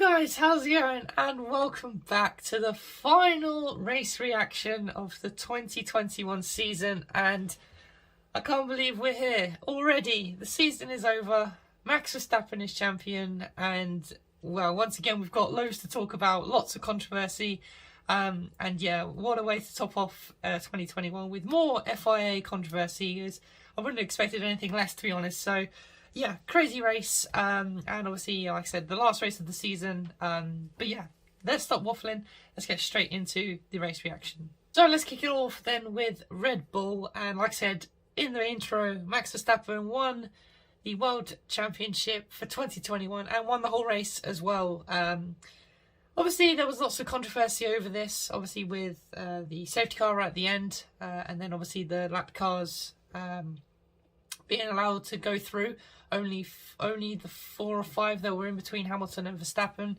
Guys, how's it going? And welcome back to the final race reaction of the 2021 season. And I can't believe we're here already. The season is over. Max Verstappen is champion, and well, once again we've got loads to talk about, lots of controversy. And yeah, what a way to top off 2021 with more FIA controversy. I wouldn't have expected anything less, to be honest. So yeah, crazy race, and obviously, like I said, the last race of the season. But yeah, let's stop waffling. Let's get straight into the race reaction. So let's kick it off then with Red Bull. And like I said in the intro, Max Verstappen won the World Championship for 2021 and won the whole race as well. Obviously, there was lots of controversy over this, obviously with the safety car right at the end, and then obviously the lap cars being allowed to go through. Only the 4 or 5 that were in between Hamilton and Verstappen.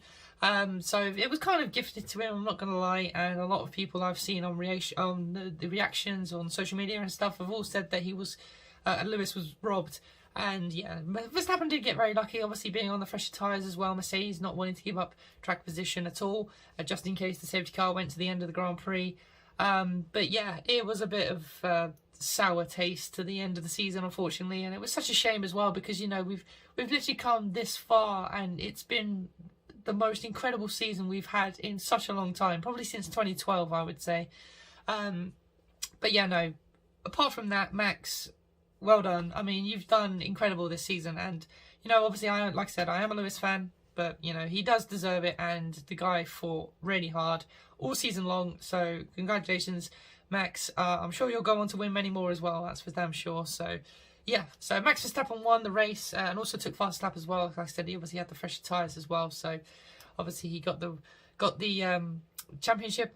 So it was kind of gifted to him, I'm not going to lie. And a lot of people I've seen on the reactions on social media and stuff have all said that Lewis was robbed. And yeah, Verstappen did get very lucky, obviously being on the fresher tyres as well. Mercedes not wanting to give up track position at all, just in case the safety car went to the end of the Grand Prix. But yeah, it was a bit of sour taste to the end of the season, unfortunately, and it was such a shame as well, because you know we've literally come this far and it's been the most incredible season we've had in such a long time, probably since 2012, I would say. But yeah, no, apart from that, Max, well done. I mean, you've done incredible this season, and you know, obviously, like I said, I am a Lewis fan, but you know, he does deserve it, and the guy fought really hard all season long. So congratulations, Max. I'm sure you'll go on to win many more as well, that's for damn sure. So yeah, so Max Verstappen won the race, and also took fast lap as well. Like I said, he obviously had the fresher tyres as well, so obviously he got the championship.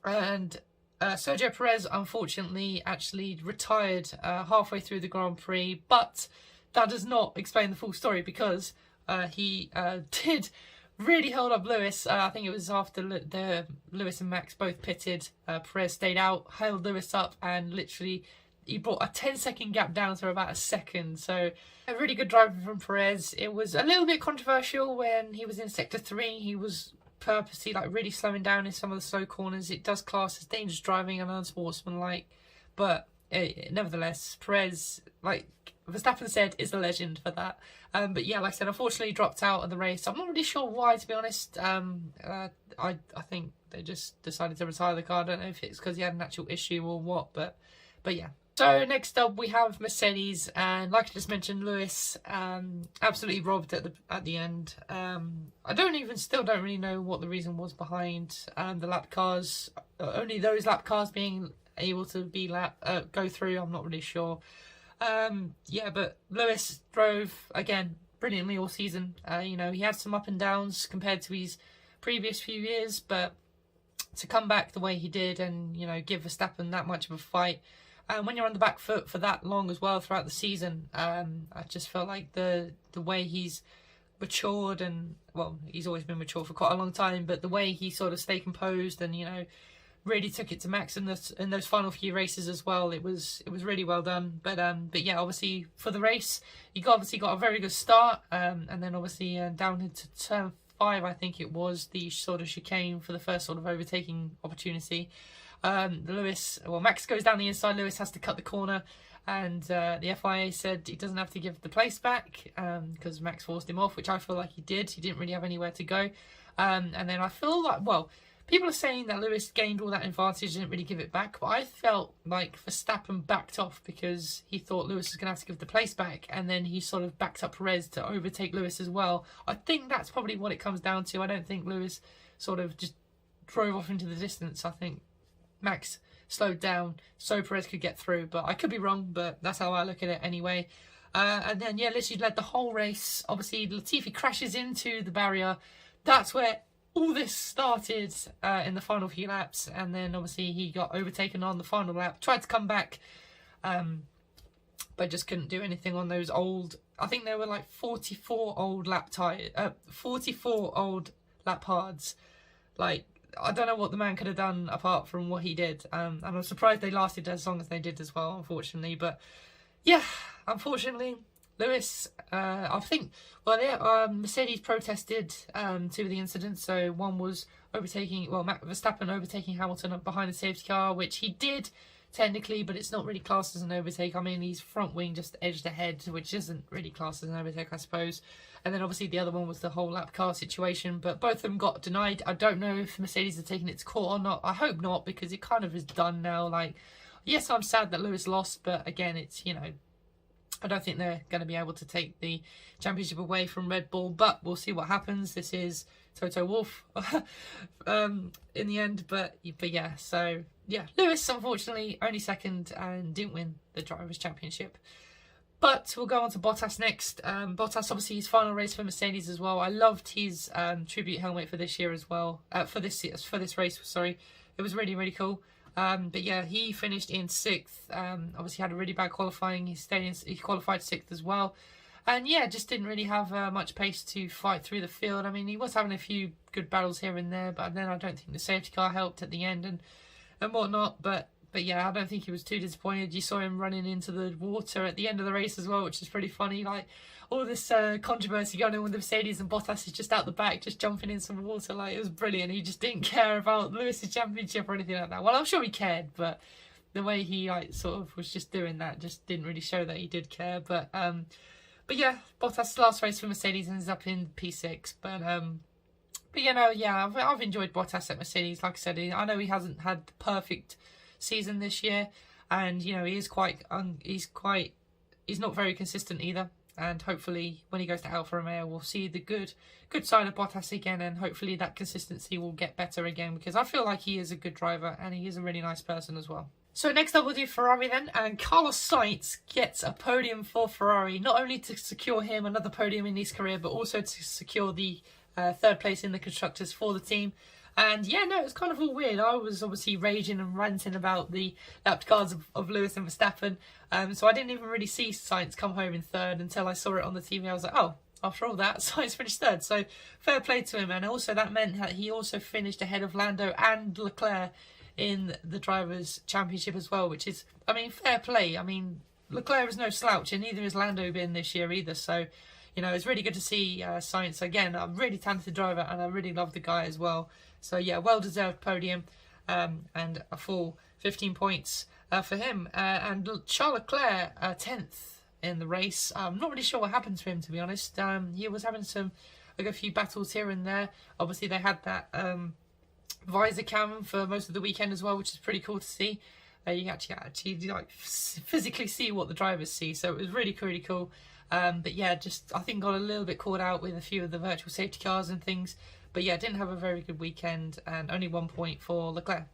And Sergio Perez unfortunately actually retired halfway through the Grand Prix, but that does not explain the full story, because he did really hold up Lewis. I think it was after Lewis and Max both pitted. Perez stayed out, held Lewis up, and literally he brought a 10-second gap down to about a second. So a really good driving from Perez. It was a little bit controversial when he was in sector 3. He was purposely really slowing down in some of the slow corners. It does class as dangerous driving and unsportsmanlike, but nevertheless, Perez, like Verstappen said, is a legend for that. But yeah, like I said, unfortunately dropped out of the race. I'm not really sure why, to be honest. I think they just decided to retire the car. I don't know if it's because he had an actual issue or what, but yeah. So next up we have Mercedes, and like I just mentioned, Lewis absolutely robbed at the end. I still don't really know what the reason was behind the lap cars. Only those lap cars being able to be go through. I'm not really sure. Yeah, but Lewis drove again brilliantly all season. You know, he had some up and downs compared to his previous few years, but to come back the way he did and, you know, give Verstappen that much of a fight, and when you're on the back foot for that long as well throughout the season, I just felt like the way he's matured, and well, he's always been mature for quite a long time, but the way he sort of stayed composed and, you know, really took it to Max in those final few races as well. It was really well done. But yeah, obviously for the race, he obviously got a very good start, and then obviously down into turn 5, I think it was, the sort of chicane for the first sort of overtaking opportunity. Max goes down the inside, Lewis has to cut the corner, and the FIA said he doesn't have to give the place back because Max forced him off, which I feel like he did. He didn't really have anywhere to go. And then I feel like, well, people are saying that Lewis gained all that advantage, didn't really give it back, but I felt like Verstappen backed off because he thought Lewis was going to have to give the place back, and then he sort of backed up Perez to overtake Lewis as well. I think that's probably what it comes down to. I don't think Lewis sort of just drove off into the distance. I think Max slowed down so Perez could get through, but I could be wrong, but that's how I look at it anyway. And then, yeah, literally led the whole race. Obviously, Latifi crashes into the barrier. That's where all this started in the final few laps, and then obviously he got overtaken on the final lap, tried to come back, but just couldn't do anything on those old, I think there were like 44 old lap hards. Like, I don't know what the man could have done apart from what he did, and I'm surprised they lasted as long as they did as well, unfortunately. But yeah, unfortunately Lewis, I think, well, Mercedes protested two of the incidents. So one was overtaking, well, Verstappen overtaking Hamilton behind the safety car, which he did technically, but it's not really classed as an overtake. I mean, his front wing just edged ahead, which isn't really classed as an overtake, I suppose. And then obviously the other one was the whole lap car situation, but both of them got denied. I don't know if Mercedes are taking it to court or not. I hope not, because it kind of is done now. Like, yes, I'm sad that Lewis lost, but again, it's, you know, I don't think they're going to be able to take the championship away from Red Bull, but we'll see what happens. This is Toto Wolff in the end, but yeah, so yeah, Lewis unfortunately only second and didn't win the Drivers' Championship. But we'll go on to Bottas next. Bottas, obviously, his final race for Mercedes as well. I loved his tribute helmet for this year as well. For this race, sorry, it was really, really cool. But yeah, he finished in 6th. Obviously had a really bad qualifying. He qualified 6th as well. And yeah, just didn't really have much pace to fight through the field. I mean, he was having a few good battles here and there, but then I don't think the safety car helped at the end and whatnot. But yeah, I don't think he was too disappointed. You saw him running into the water at the end of the race as well, which is pretty funny. Like, all this controversy going on with the Mercedes, and Bottas is just out the back, just jumping in some water. Like, it was brilliant. He just didn't care about Lewis's championship or anything like that. Well, I'm sure he cared, but the way he like sort of was just doing that just didn't really show that he did care. But yeah, Bottas' last race for Mercedes ends up in P6. But you know, yeah, I've enjoyed Bottas at Mercedes. Like I said, I know he hasn't had the perfect season this year, and you know, he's not very consistent either. And hopefully when he goes to Alfa Romeo, we'll see the good side of Bottas again, and hopefully that consistency will get better again, because I feel like he is a good driver and he is a really nice person as well. So next up we'll do Ferrari then, and Carlos Sainz gets a podium for Ferrari, not only to secure him another podium in his career, but also to secure the 3rd place in the constructors for the team. And yeah, no, it was kind of all weird. I was obviously raging and ranting about the lapped cars of Lewis and Verstappen. So I didn't even really see Sainz come home in 3rd until I saw it on the TV. I was like, oh, after all that, Sainz finished 3rd. So fair play to him. And also that meant that he also finished ahead of Lando and Leclerc in the Drivers' Championship as well, which is, I mean, fair play. I mean, Leclerc is no slouch, and neither is Lando been this year either. So, you know, it's really good to see Sainz again. A really talented driver, and I really love the guy as well. So yeah, well-deserved podium, and a full 15 points for him. And Charles Leclerc, 10th in the race. I'm not really sure what happened to him, to be honest. He was having a few battles here and there. Obviously, they had that visor cam for most of the weekend as well, which is pretty cool to see. You actually like physically see what the drivers see, so it was really, really cool. But yeah, just I think got a little bit caught out with a few of the virtual safety cars and things. But yeah, didn't have a very good weekend, and only 1 point for Leclerc.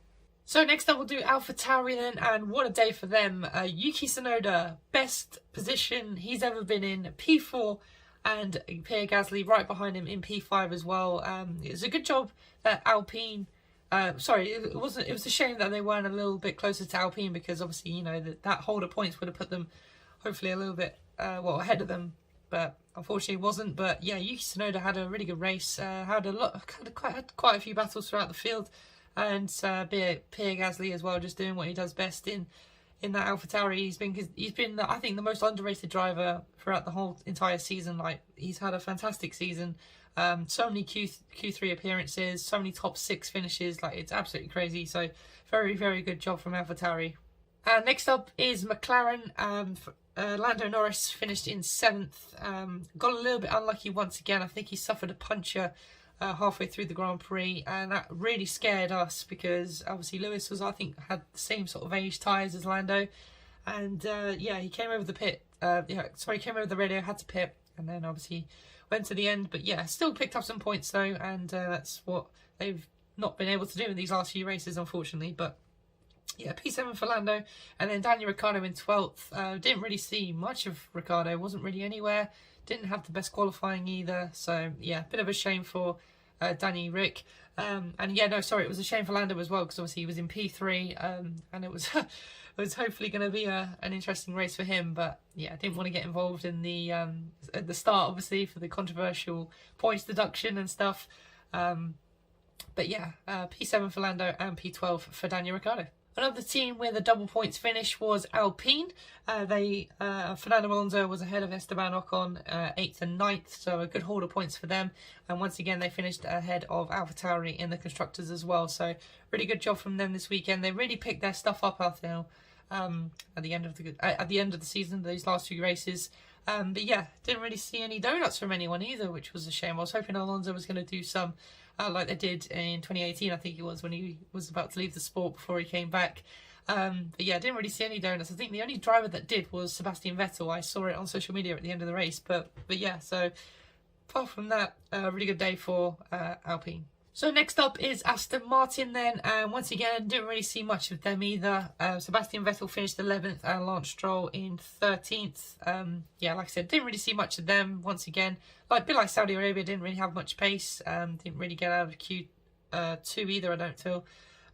So next up we'll do AlphaTauri then, and what a day for them. Yuki Tsunoda, best position he's ever been in, P4, and Pierre Gasly right behind him in P5 as well. It was a good job that Alpine, it was a shame that they weren't a little bit closer to Alpine, because obviously, you know, that holder points would have put them hopefully a little bit ahead of them. But unfortunately it wasn't. But yeah, Yuki Tsunoda had a really good race. Had quite a few battles throughout the field, and Pierre Gasly as well, just doing what he does best in that AlphaTauri. He's been I think the most underrated driver throughout the whole entire season. Like, he's had a fantastic season. So many Q3 appearances, so many top 6 finishes. Like, it's absolutely crazy. So very, very good job from AlphaTauri. Next up is McLaren. Lando Norris finished in 7th. Got a little bit unlucky once again. I think he suffered a puncture halfway through the Grand Prix, and that really scared us, because obviously Lewis had the same sort of age tyres as Lando, and yeah, he came over the came over the radio, had to pit, and then obviously went to the end. But yeah, still picked up some points though, and that's what they've not been able to do in these last few races, unfortunately. But yeah, P7 for Lando, and then Daniel Ricciardo in 12th. Didn't really see much of Ricciardo, wasn't really anywhere. Didn't have the best qualifying either. So yeah, bit of a shame for Danny Rick. And yeah, no, sorry, it was a shame for Lando as well, because obviously he was in P3, and it was was hopefully going to be an interesting race for him. But yeah, didn't want to get involved in the at the start, obviously, for the controversial points deduction and stuff. But yeah, P7 for Lando and P12 for Daniel Ricciardo. Another team with a double points finish was Alpine. Fernando Alonso was ahead of Esteban Ocon, 8th and 9th, so a good haul of points for them. And once again, they finished ahead of AlphaTauri in the constructors as well. So really good job from them this weekend. They really picked their stuff up out there at the end of the season, those last few races. But yeah, didn't really see any donuts from anyone either, which was a shame. I was hoping Alonso was going to do some like they did in 2018, I think it was, when he was about to leave the sport before he came back. But yeah, didn't really see any donuts. I think the only driver that did was Sebastian Vettel. I saw it on social media at the end of the race. But yeah, so apart from that, a really good day for Alpine. So next up is Aston Martin then, and once again, didn't really see much of them either. Sebastian Vettel finished 11th and Lance Stroll in 13th. Yeah, like I said, didn't really see much of them once again. Like a bit like Saudi Arabia, didn't really have much pace. Didn't really get out of Q2 either, I don't feel.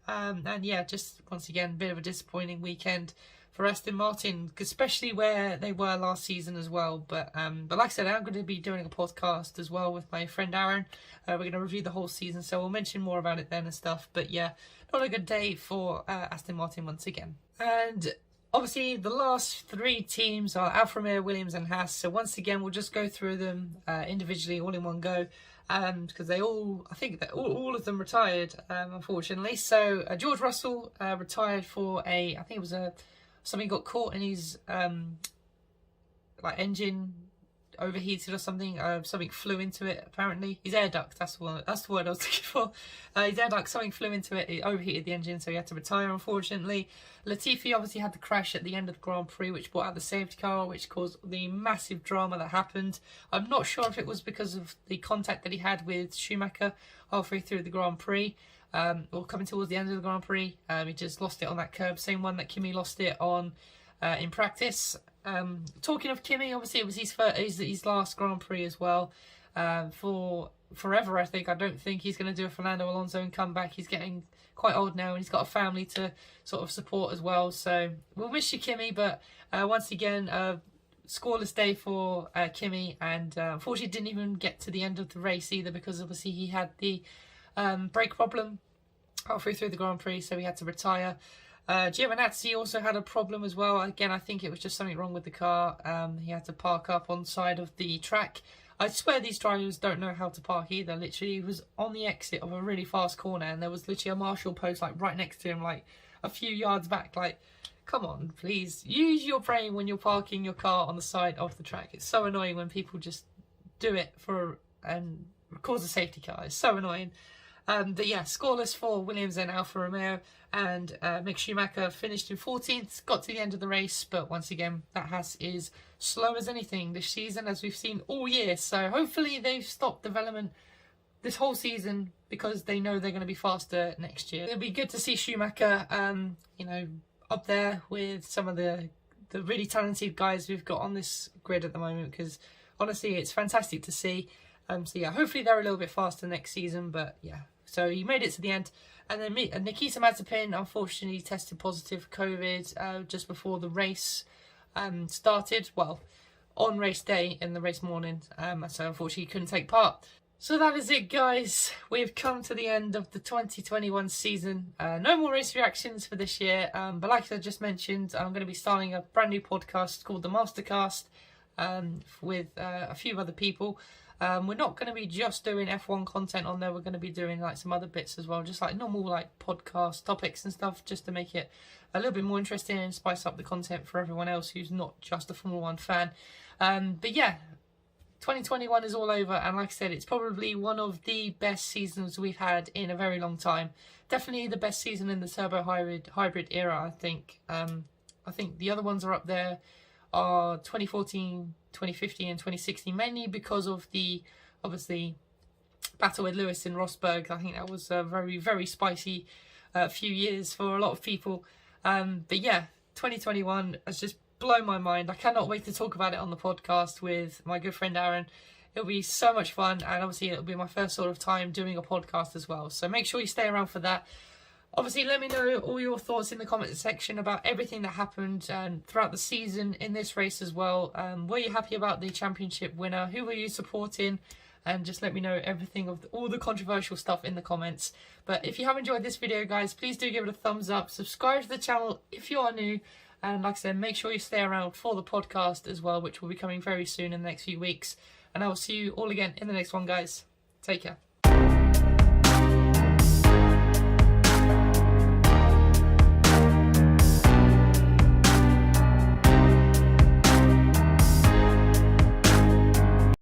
And yeah, just once again, a bit of a disappointing weekend for Aston Martin, especially where they were last season as well. But like I said, I'm going to be doing a podcast as well with my friend Aaron. We're going to review the whole season, so we'll mention more about it then and stuff. But yeah, not a good day for Aston Martin once again. And obviously, the last three teams are Alfa Romeo, Williams and Haas. So once again, we'll just go through them individually, all in one go. Because I think that all of them retired, unfortunately. So George Russell retired for I think it was something got caught in his like engine overheated or something. Something flew into it. Apparently, his air duct. That's the word I was looking for. His air duct. Something flew into it. It overheated the engine, so he had to retire. Unfortunately, Latifi obviously had the crash at the end of the Grand Prix, which brought out the safety car, which caused the massive drama that happened. I'm not sure if it was because of the contact that he had with Schumacher halfway through the Grand Prix. Or coming towards the end of the Grand Prix, he just lost it on that curb, same one that Kimi lost it on in practice. Talking of Kimi, obviously it was his last Grand Prix as well, for forever. I think. I don't think he's going to do a Fernando Alonso and come back. He's getting quite old now, and he's got a family to sort of support as well. So we'll miss you, Kimi. But once again, scoreless day for Kimi, and unfortunately didn't even get to the end of the race either, because obviously he had the brake problem halfway through the Grand Prix, so he had to retire. Giovinazzi also had a problem as well. Again, I think it was just something wrong with the car. He had to park up on the side of the track. I swear these drivers don't know how to park either. Literally, he was on the exit of a really fast corner, and there was literally a marshal post like right next to him, like a few yards back. Like, come on, please use your brain when you're parking your car on the side of the track. It's so annoying when people just do it and cause a safety car. It's so annoying. But yeah, scoreless for Williams and Alfa Romeo, and Mick Schumacher finished in 14th, got to the end of the race, but once again, that Haas is slow as anything this season, as we've seen all year. So hopefully they've stopped development this whole season, because they know they're going to be faster next year. It'll be good to see Schumacher, up there with some of the really talented guys we've got on this grid at the moment, because honestly, it's fantastic to see. So yeah, hopefully they're a little bit faster next season, but yeah. So he made it to the end. And then Nikita Mazepin unfortunately tested positive for COVID just before the race started. Well, on race day in the race morning. So unfortunately he couldn't take part. So that is it, guys. We've come to the end of the 2021 season. No more race reactions for this year. But like I just mentioned, I'm going to be starting a brand new podcast called The Mastercast with a few other people. We're not going to be just doing F1 content on there. We're going to be doing like some other bits as well, just like normal like podcast topics and stuff, just to make it a little bit more interesting and spice up the content for everyone else who's not just a Formula 1 fan. But yeah, 2021 is all over, and like I said, it's probably one of the best seasons we've had in a very long time. Definitely the best season in the turbo hybrid era, I think. I think the other ones are up there are 2014, 2015 and 2016, mainly because of the, obviously, battle with Lewis in Rosberg. I think that was a very, very spicy few years for a lot of people. But yeah, 2021 has just blown my mind. I cannot wait to talk about it on the podcast with my good friend Aaron. It'll be so much fun, and obviously it'll be my first sort of time doing a podcast as well. So make sure you stay around for that. Obviously, let me know all your thoughts in the comment section about everything that happened throughout the season in this race as well. Were you happy about the championship winner? Who were you supporting? and just let me know everything of all the controversial stuff in the comments. But if you have enjoyed this video, guys, please do give it a thumbs up, subscribe to the channel if you are new, and like I said, make sure you stay around for the podcast as well, which will be coming very soon in the next few weeks. And I will see you all again in the next one, guys. Take care.